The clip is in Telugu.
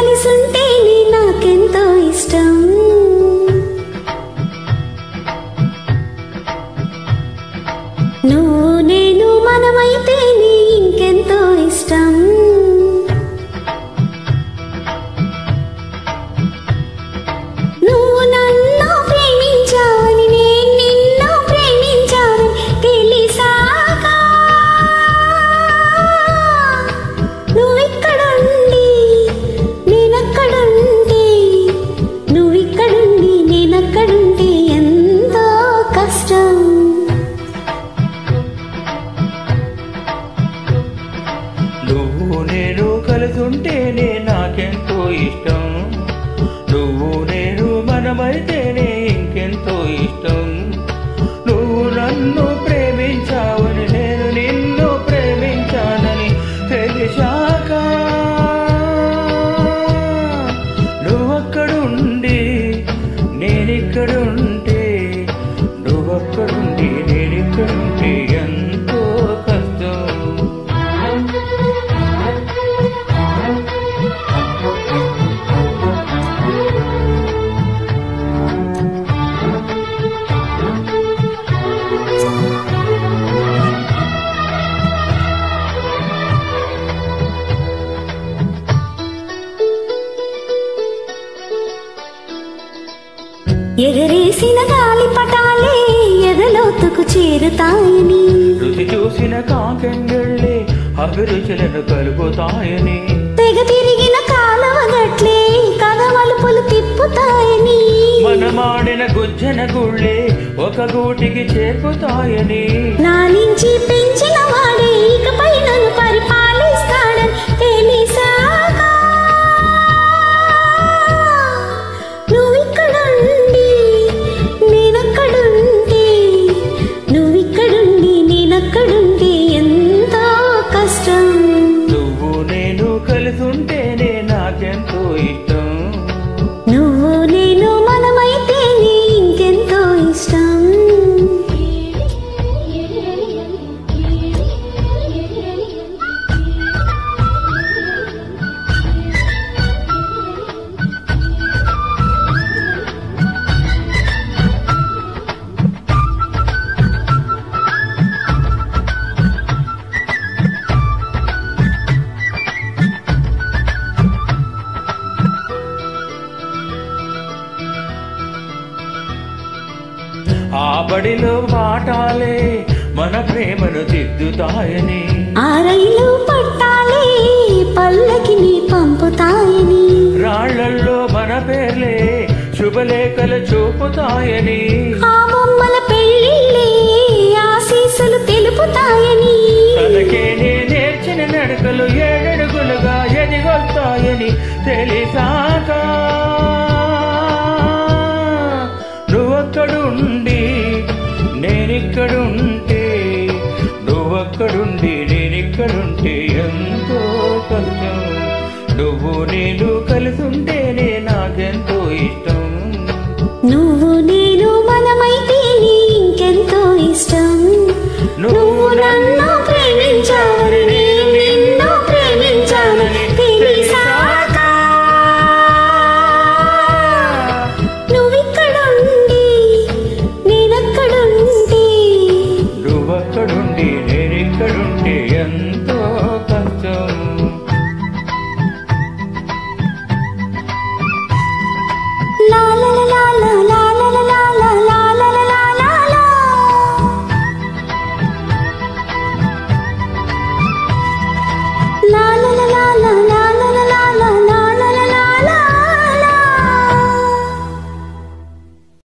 కలిసుంటే నాకెంతో ఇష్టం. నువ్వు నేను మనమైతే ఇంకెంతో ఇష్టం. నువ్వు నన్ను ప్రేమించావని నేను నిన్ను ప్రేమించావని తెలిసాక నువ్విక్కడుండి నేనక్కడుంటే నువ్విక్కడుండి నేనక్కడుంటే ఎంతో కష్టం. నువ్వు నేను కలిసుంటేనే నాకెంతో ఇష్టం. నువ్వు నేను మనమైతేనే ఇంకెంతో ఇష్టం. నువ్వు నన్ను ప్రేమించావని నేను నిన్ను ప్రేమించానని తెలిసాక నువ్వక్కడుండి నేనిక్కడుంటే నువ్వక్కడుండి నేనిక్కడుంటే ఎంతో కష్టం. ఎగరేసిన గాలి పటాలే ఎదలోతుకు చేరుతాయని, రుచి చూసిన కాకెంగళ్ళే అభిరుచులను కలుపుతాయని, తెగ తిరిగిన కాలవ గట్లే కథ మలుపులు తిప్పుతాయని, మనమాడిన గుజ్జన గుళ్ళే ఒక గూటికి చేర్పుతాయని, నాలించి పెంచిన వాడే ఇకపై నన్ను పరిపాలిస్తాడని తెలిసాక నువ్విక్కడుండి నేనక్కడుంటే నువ్విక్కడుండి నేనక్కడుంటే ఎంతో కష్టం. నువ్వు నేను కలిసుంటేనే నాకెంతో ఇష్టం. నువ్వు నేను మనమైతే ఇంకెంతో ఇష్టం. ఆ బడిలో పాఠాలే మన ప్రేమను దిద్దుతాయని, ఆ రైలు పట్టాలే పల్లకిని పంపుతాయని, రాళ్లల్లో మన పేర్లే శుభలేఖలు చూపుతాయని, ఆ బొమ్మల పెళ్ళిళ్ళే ఆశీస్సులు తెలుపుతాయని, తనకే నేర్చిన నడకలు ఏడడుగులుగా ఎదిగొస్తాయని తెలిసాక నువ్వక్కడుండి నేనిక్కడుంటే నువ్వక్కడుండి నేనిక్కడుంటే ఎంతో కష్టం. నువ్వు నేను కలిసుంటేనే నాకెంతో ఇష్టం. నువ్వు నేను మనమైతే ఇంకెంతో ఇష్టం. నువ్వు నన్ను ప్రేమించావని నేను నిన్ను ప్రేమించానని తెలిసాక నువ్విక్కడుండి నేనక్కడుంటే నువ్వక్కడుండి నేనిక్కడుంటే ఎంత